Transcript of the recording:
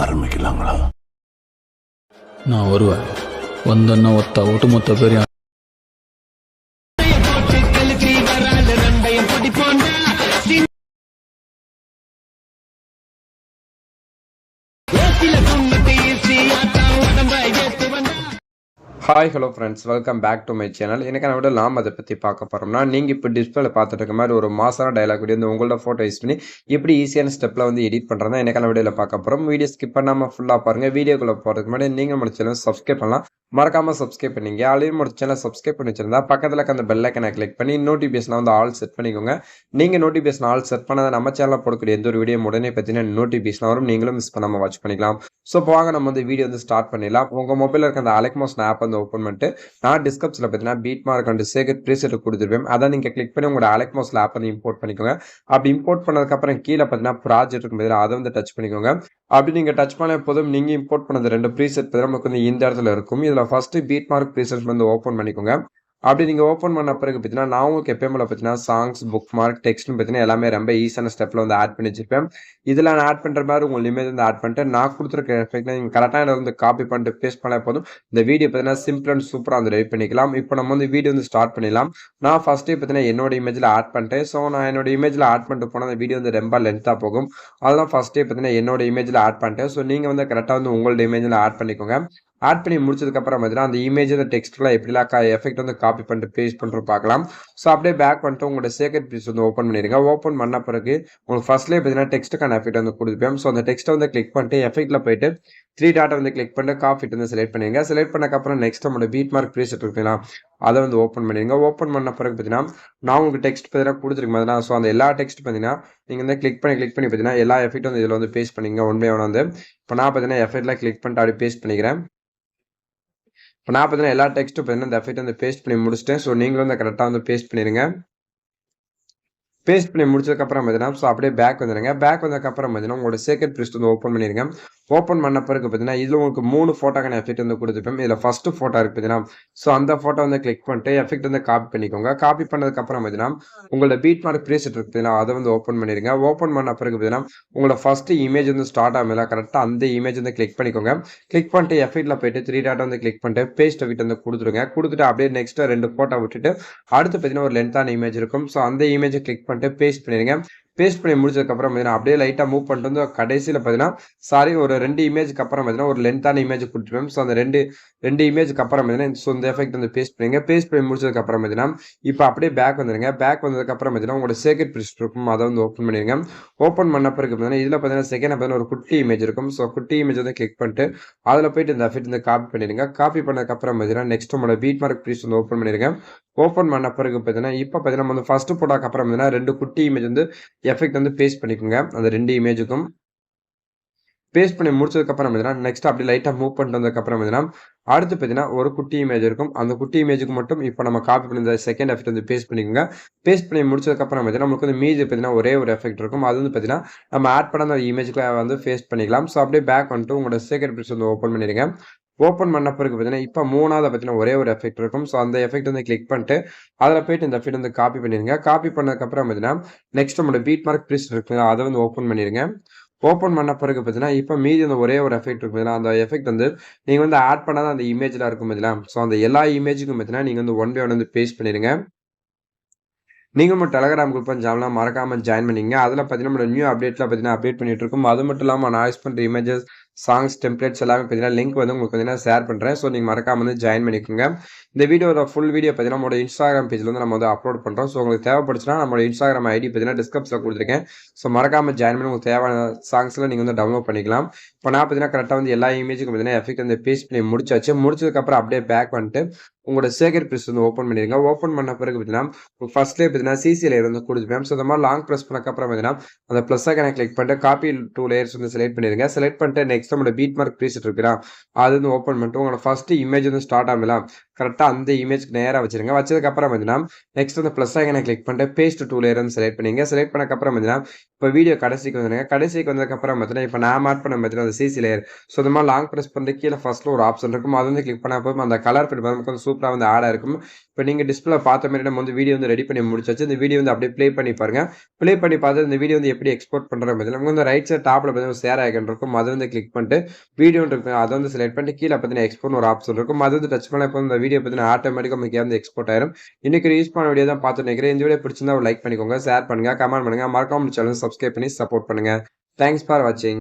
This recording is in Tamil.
ஆரம்பிக்கலாங்களா? நான் வருவேன். வந்தன்னா ஒட்டு மொத்த பேர் hi hello friends, welcome back to my channel. எனக்கான விட நாம் அதை பற்றி பார்க்க போகிறோம்னா, நீங்கள் இப்போ டிஸ்பிளேல பார்த்துட்டு இருக்க மாதிரி ஒரு மாசான டைலாக் வீடியோ வந்து உங்களோட ஃபோட்டோ யூஸ் பண்ணி எப்படி ஈஸியான ஸ்டெப்பில் வந்து எடிட் பண்ணுறதா எனக்கான வீடியோவில் பார்க்க போகிறோம். வீடியோ ஸ்கிப் பண்ணாமல் ஃபுல்லாக பாருங்கள். வீடியோக்குள்ளே போகிறதுக்கு முன்னாடி நீங்கள் நம்ம சேனல் சப்ஸ்கிரைப் பண்ணலாம். மறக்காமல் சப்ஸ்கிரைப் பண்ணிங்க. ஆல்ரெடி நம்ம சேனல் சப்ஸ்கிரைப் பண்ணி வச்சிருந்தா பக்கத்தில் அந்த பெல் ஐக்கனை கிளிக் பண்ணி நோட்டிஃபிகேஷன் வந்து ஆல் செட் பண்ணிக்கோங்க. நீங்கள் நோட்டிஃபிகேஷன் ஆல் செட் பண்ணாத நம்ம சேனலில் போடக்கூடிய எந்த ஒரு வீடியோ உடனே பார்த்தீங்கன்னா நோட்டிஃபிகேஷன் வரும். நீங்களும் மிஸ் பண்ணாமல் வாட்ச் பண்ணிக்கலாம். ஸோ இப்போ வாங்க நம்ம வந்து வீடியோ வந்து ஸ்டார்ட் பண்ணிடலாம். உங்கள் மொபைலில் இருக்க அந்த அலெக்மோஸ் ஆப் வந்து ஓப்பன் பண்ணிட்டு நான் டிஸ்கிரிப்ஷனில் பார்த்தீங்கன்னா பீட்மார்க் அண்ட் சேகர் ப்ரீசெட் கொடுத்துருப்பேன். அதை நீங்கள் கிளிக் பண்ணி உங்களோட அலெக்மோஸ் ஆப் வந்து இம்போர்ட் பண்ணிக்கோங்க. அப்படி இம்போர்ட் பண்ணதுக்கப்புறம் கீழே பார்த்தீங்கன்னா ப்ராஜெக்ட் இருக்கும் போது அதை வந்து டச் பண்ணிக்கோங்க. அப்படி நீங்கள் டச் பண்ண போதும் நீங்கள் இம்போர்ட் பண்ணது 2 ப்ரீசெட் பார்த்தீங்கன்னா நமக்கு வந்து இந்த இடத்துல இருக்கும். இதில் ஃபர்ஸ்ட் பீட்மார்க் ப்ரீசெட் வந்து ஓப்பன் பண்ணிக்கோங்க. அப்படி நீங்கள் ஓப்பன் பண்ண பிறகு பார்த்தீங்கன்னா நான் உங்களுக்கு எப்பயுமே பார்த்தீங்கன்னா சாங்ஸ், புக் மார்க், டெக்ஸ்ட்னு பார்த்தீங்கன்னா எல்லாமே ரொம்ப ஈஸியான ஸ்டெப்பில் வந்து ஆட் பண்ணி வச்சிருப்பேன். இதில் நான் ஆட் பண்ணுற மாதிரி உங்கள் இமேஜ் வந்து ஆட் பண்ணிட்டு நான் கொடுத்துருக்க எஃபெக்ட் நீங்கள் கரெக்டாக வந்து காப்பி பண்ணிட்டு பேஸ்ட் பண்ண போதும் இந்த வீடியோ பார்த்தீங்கன்னா சிம்பிள் அண்ட் சூப்பராக வந்து ரெடி பண்ணிக்கலாம். இப்போ நம்ம வந்து வீடியோ வந்து ஸ்டார்ட் பண்ணிடலாம். நான் ஃபஸ்ட்டே பார்த்தீங்கன்னா என்னோட இமேஜில் ஆட் பண்ணிட்டேன். ஸோ நான் என்னோட இமேஜில் ஆட் பண்ணிட்டு போனால் அந்த வீடியோ வந்து ரொம்ப லென்த்தாக போகும். அதெல்லாம் ஃபஸ்ட்டே பார்த்தீங்கன்னா என்னோட இமேஜில் ஆட் பண்ணிட்டேன். ஸோ நீங்கள் வந்து கரெக்டாக வந்து உங்களோட இமேஜில் ஆட் பண்ணிக்கோங்க. ஆட் பண்ணி முடிச்சதுக்கப்புறம் பார்த்தீங்கன்னா அந்த இமேஜ் அந்த டெக்ஸ்ட்லாம் எப்படிலாம் எஃபெக்ட் வந்து காப்பி பண்ணிட்டு பேஸ்ட் பண்ணுறது பார்க்கலாம். ஸோ அப்படியே பேக் பண்ணிட்டு உங்களோட சேகர் ப்ரீஸ் வந்து ஓப்பன் பண்ணிடுங்க. ஓப்பன் பண்ண பிறகு உங்களுக்கு ஃபர்ஸ்ட்லேயே பார்த்தீங்கன்னா டெக்ஸ்ட்டுக்கான எஃபெக்ட் வந்து கொடுத்துப்பேன். ஸோ அந்த டெக்ஸ்ட்டை வந்து கிளிக் பண்ணிட்டு எஃபெக்ட்டில் போயிட்டு 3 டாட்டை வந்து கிளிக் பண்ணிட்டு காஃபிட் வந்து செலக்ட் பண்ணிடுங்க. செலக்ட் பண்ணக்கப்புறம் நெக்ஸ்ட் நம்மளோட பீட்மார்க் ப்ரீசெட் இருக்குங்களா அதை வந்து ஓப்பன் பண்ணிடுங்க. ஓப்பன் பண்ண பிறகு பார்த்தீங்கன்னா நான் உங்களுக்கு டெக்ஸ்ட் பார்த்தீங்கன்னா கொடுத்துருக்கேன் பார்த்தீங்கன்னா. ஸோ அந்த எல்லா டெக்ஸ்ட் பார்த்தீங்கன்னா நீங்கள் வந்து கிளிக் பண்ணி பார்த்தீங்கன்னா எல்லா எஃபெக்ட்டும் வந்து இதில் வந்து பேஸ்ட் பண்ணிங்க. ஒன் பை ஒன் வந்து இப்போ நான் பார்த்தீங்கன்னா எஃபெக்ட்லாம் கிளிக் பண்ணிட்டு அப்படியே பேஸ்ட் பண்ணிக்கிறேன். இப்போ நான் பார்த்தீங்கன்னா எல்லா டெக்ஸ்ட்டும் பார்த்தீங்கன்னா இந்த எஃபெக்ட் வந்து பேஸ்ட் பண்ணி முடிச்சிட்டேன். ஸோ நீங்களும் வந்து கரெக்டாக வந்து பேஸ்ட் பண்ணிடுங்க. பேஸ்ட் பண்ணி முடிச்சதுக்கப்புறம் பார்த்தீங்கன்னா ஸோ அப்படியே பேக் வந்துடுங்க. பேக் வந்ததுக்கப்புறம் பார்த்தீங்கன்னா உங்களோட சேகர் ப்ரீஸ் வந்து ஓப்பன் பண்ணிடுங்க. ஓப்பன் பண்ண பிறகு பார்த்தீங்கன்னா இதில் உங்களுக்கு 3 ஃபோட்டோக்கான எஃபெக்ட் வந்து கொடுத்துப்பேன். இதில் ஃபஸ்ட்டு ஃபோட்டோ இருக்குது பார்த்தீங்கன்னா. ஸோ அந்த ஃபோட்டோ வந்து கிளிக் பண்ணிட்டு எஃபெக்ட் வந்து காப்பி பண்ணிக்கோங்க. காப்பி பண்ணதுக்கப்புறம் பார்த்தீங்கன்னா உங்களோட பீட்மார்க் ப்ரீசெட் இருக்குது பார்த்தீங்கன்னா அதை வந்து ஓப்பன் பண்ணிடுங்க. ஓப்பன் பண்ண பிறகு பார்த்தீங்கன்னா உங்களோட ஃபஸ்ட்டு இமேஜ் வந்து ஸ்டார்ட் ஆகல கரெக்டாக அந்த இமேஜ் வந்து கிளிக் பண்ணிக்கோங்க. கிளிக் பண்ணிட்டு எஃபெக்ட்டில் போயிட்டு 3 டாட்டை வந்து கிளிக் பண்ணிட்டு பேஸ்ட் எஃபெக்ட் வந்து கொடுத்துருங்க. கொடுத்துட்டு அப்படியே நெக்ஸ்ட் 2 ஃபோட்டோ விட்டுட்டு அடுத்து பார்த்தீங்கன்னா ஒரு லென்த்தான இமேஜ் இருக்கும். ஸோ அந்த இமேஜை கிளிக் பண்ணிட்டு பேஸ்ட் பண்ணிடுங்க. பேஸ்ட் பண்ணி முடிச்சதுக்கப்புறம் பார்த்தீங்கன்னா அப்படியே லைட்டாக மூவ் பண்ணிட்டு வந்து கடைசியில் பார்த்தீங்கன்னா ஒரு 2 இமேஜுக்கு அப்புறம் பார்த்தீங்கன்னா ஒரு லென்த்தான இமேஜ் கொடுத்துருப்பேன். ஸோ அந்த ரெண்டு இமேஜுக்கு அப்புறம் பார்த்தீங்கன்னா ஸோ இந்த எஃபெக்ட் வந்து பேஸ்ட் பண்ணுங்க. பேஸ்ட் பண்ணி முடிச்சதுக்கப்புறம் பார்த்தீங்கன்னா இப்போ அப்படியே பேக் வந்துடுங்க. பேக் வந்ததுக்கப்புறம் பார்த்தீங்கன்னா உங்களோட சேகர் ப்ரீஸ் இருக்கும் அதை வந்து ஓப்பன் பண்ணிடுங்க. ஓப்பன் பண்ண பிறகு பார்த்தீங்கன்னா இதில் பார்த்தீங்கன்னா செகண்ட் பார்த்தீங்கன்னா ஒரு குட்டி இமேஜ் இருக்கும். ஸோ குட்டி இமேஜ் வந்து கிளிக் பண்ணிட்டு அதில் போயிட்டு இந்த எஃபெக்ட் வந்து காப்பி பண்ணிடுங்க. காப்பி பண்ணதுக்கப்புறம் பார்த்தீங்கன்னா நெக்ஸ்ட் உங்களோட பீட்மார்க் ப்ரீஸ் வந்து ஓப்பன் பண்ணிடுங்க. ஓப்பன் பண்ண பிறகு பார்த்தீங்கன்னா இப்போ பார்த்தீங்கன்னா வந்து ஃபர்ஸ்ட் போட்டோக்கு அப்புறம் பார்த்தீங்கன்னா 2 குட்டி இமேஜ் வந்து எஃபெக்ட் வந்து பேஸ்ட் பண்ணிக்கோங்க. அந்த 2 இமேஜுக்கும் பேஸ்ட் பண்ணி முடிச்சதுக்கப்புறம் பார்த்தீங்கன்னா நெக்ஸ்ட் அப்படி லைட்டாக மூவ் பண்ணிட்டு வந்ததுக்கப்புறம் பார்த்தீங்கன்னா அடுத்து பார்த்தீங்கன்னா ஒரு குட்டி இமேஜ் இருக்கும். அந்த குட்டி இமேஜுக்கு மட்டும் இப்போ நம்ம காப்பி பண்ணி இந்த செகண்ட் எஃபெக்ட் வந்து பேஸ்ட் பண்ணிக்கோங்க. பேஸ்ட் பண்ணி முடிச்சதுக்கப்புறம் பார்த்தீங்கன்னா நமக்கு வந்து மீதி பார்த்தீங்கன்னா ஒரே ஒரு எஃபெக்ட் இருக்கும். அது வந்து பார்த்தீங்கன்னா நம்ம ஆட் பண்ண அந்த இமேஜுக்கு வந்து பேஸ்ட் பண்ணிக்கலாம். ஸோ அப்படியே பேக் வந்துட்டு உங்களோட சேகர் ப்ரீஸ் வந்து ஓப்பன் பண்ணிடுங்க. ஓப்பன் பண்ண பிறகு பார்த்தீங்கன்னா இப்போ 3வது பார்த்தீங்கன்னா ஒரே ஒரு எஃபெக்ட் இருக்கும். ஸோ அந்த எஃபெக்ட் வந்து கிளிக் பண்ணிட்டு அதில் போயிட்டு இந்த எஃபெக்ட் வந்து காப்பி பண்ணிடுங்க. காப்பி பண்ணதுக்கப்புறம் பார்த்தீங்கன்னா நெக்ஸ்ட் நம்மளோட பீட்மார்க் ப்ரீஸ் இருக்குங்க அதை வந்து ஓப்பன் பண்ணிடுங்க. ஓப்பன் பண்ண பிறகு பார்த்தீங்கன்னா இப்போ மீதி அந்த ஒரே ஒரு எஃபெக்ட் இருக்கும் பார்த்தீங்கன்னா அந்த எஃபெக்ட் வந்து நீங்கள் வந்து ஆட் பண்ணாத அந்த இமேஜில் இருக்கும் பார்த்தீங்கன்னா. ஸோ அந்த எல்லா இமேஜுக்கும் பார்த்தீங்கன்னா நீங்கள் வந்து ஒன் பை ஒன் வந்து பேஸ்ட் பண்ணிடுங்க. நீங்கள் நம்ம டெலகிராம் குரூப் சேனலாக மறக்காமல் ஜாயின் பண்ணிங்க. அதில் பார்த்தீங்கன்னா நம்மளோட நியூ அப்டேட்டில் பார்த்தீங்கன்னா அப்டேட் பண்ணிட்டு இருக்கும். அது மட்டும் இல்லாமல் நான் யூஸ் பண்ணுற இமேஜஸ், சாங்ஸ், டெம்ப்ளேட்ஸ் எல்லாமே பார்த்தீங்கன்னா லிங்க் வந்து உங்களுக்கு பார்த்தீங்கன்னா ஷேர் பண்ணுறேன். ஸோ நீங்கள் மறக்காமல் வந்து ஜாயின் பண்ணிக்கோங்க. இந்த வீடியோட ஃபுல் வீடியோ பார்த்தீங்கன்னா நம்மளோட இன்ஸ்டாகிராம் பேஜில் வந்து நம்ம வந்து அப்லோட் பண்ணுறோம். ஸோ உங்களுக்கு தேவைப்படுச்சுன்னா நம்மளோட இன்ஸ்டாகிராம் ஐடி பார்த்தீங்கன்னா டிஸ்கிரிப்ஷனில் கொடுத்துருக்கேன். ஸோ மறக்காமல் ஜாயின் பண்ணி உங்களுக்கு தேவையான சாங்ஸ்லாம் நீங்கள் வந்து டவுன்லோட் பண்ணிக்கலாம். இப்போ நான் பார்த்தீங்கன்னா கரெக்டாக வந்து எல்லா இமேஜுக்கும் பார்த்தீங்கன்னா எஃபெக்ட் வந்து பேஸ்ட் பண்ணி முடிச்சாச்சு. முடிச்சதுக்கப்புறம் அப்படியே பேக் வந்துட்டு உங்களோட சேகர் ப்ரீஸ் வந்து ஓப்பன் பண்ணிடுங்க. ஓப்பன் பண்ண பிறகு பார்த்தீங்கன்னா ஃபர்ஸ்ட்லேயே பார்த்தீங்கன்னா சிசி லேயர் வந்து கொடுத்துப்பேன். ஸோ இந்த மாதிரி லாங் ப்ரெஸ் பண்ணக்கப்புறம் பார்த்தீங்கன்னா அந்த ப்ளஸ் ஐக்கனை கிளிக் பண்ணிட்டு காப்பி 2 லேயர்ஸ் வந்து செலக்ட் பண்ணிடுங்க. செலக்ட் பண்ணிட்டு நெக்ஸ்ட் நம்மளோட பீட்மார்க் ப்ரீசெட் இருக்குன்னா அது வந்து ஓப்பன் பண்ணிட்டு உங்களோட ஃபர்ஸ்ட் இமேஜ் வந்து ஸ்டார்ட் ஆகலாம் கரெக்ட்டா அந்த இமேஜ்க்கு நேரா வச்சுருங்க. வச்சதுக்கப்புறம் பார்த்தீங்கன்னா, நெக்ஸ்ட் அந்த பிளஸ் ஐகான கிளிக் பண்ணிட்டு பேஸ்ட் டூ லேயர் வந்து செலக்ட் பண்ணிக்கங்க. செலக்ட் பண்ணதுக்கப்புறம் பார்த்தீங்கன்னா, இப்ப வீடியோ கடைசிக்கு வந்துருங்க. கடைசிக்கு வந்ததுக்கப்புறம் பார்த்தீங்கன்னா, இப்ப நான் மார்க் பண்ணேன் பார்த்தீங்கன்னா, அந்த சிசி லேயர். ஸோ இந்த மாரி லாங் பிரஸ் பண்ணிட்டு கீழ ஃபர்ஸ்ட்ல ஒரு ஆப்ஷன் இருக்கும். அது வந்து கிளிக் பண்ணா போதும் அந்த கலர் ஃபில் நமக்கு வந்து சூப்பரா வந்து ஆட் ஆயிருக்கும். இப்ப நீங்க டிஸ்ப்ளேல பார்த்த மாரி நம்ம வந்து வீடியோ வந்து ரெடி பண்ணி முடிச்சாச்சு. இந்த வீடியோ வந்து அப்படியே ப்ளே பண்ணி பாருங்க. ப்ளே பண்ணி பார்த்து இந்த வீடியோ வந்து எப்படி எக்ஸ்போர்ட் பண்றோம் பார்த்தீங்கன்னா, நமக்கு வந்து ரைட் சைட் டாப்ல பார்த்தீங்கன்னா ஷேர் ஐகான் இருக்கும். அத வந்து கிளிக் பண்ணிட்டு வீடியோன்னு இருக்கும். அத வந்து செலக்ட் பண்ணிட்டு கீழ பார்த்தீங்கன்னா எக்ஸ்போர்ட்னு ஒரு ஆப்ஷன் இருக்கும். அது வந்து டச் பண்ணா போதும் இந்த வீடியோ பார்த்தீங்கன்னா ஆட்டோமேட்டிக்கா உங்களுக்கு வந்து எக்ஸ்போர்ட் ஆயிரும். இன்னைக்கு ஒரு யூஸ்ஃபுல்லான வீடியோ தான் பார்த்துட்டு நினைக்கிறேன். இந்த வீடியோ பிடிச்சிருந்தா ஒரு லைக் பண்ணிக்கோங்க, ஷேர் பண்ணுங்க, கமெண்ட் பண்ணுங்க. மறக்காம சேனல் சப்ஸ்கிரைப் பண்ணி சப்போர்ட் பண்ணுங்க. தேங்க்ஸ் ஃபார் வாட்சிங்.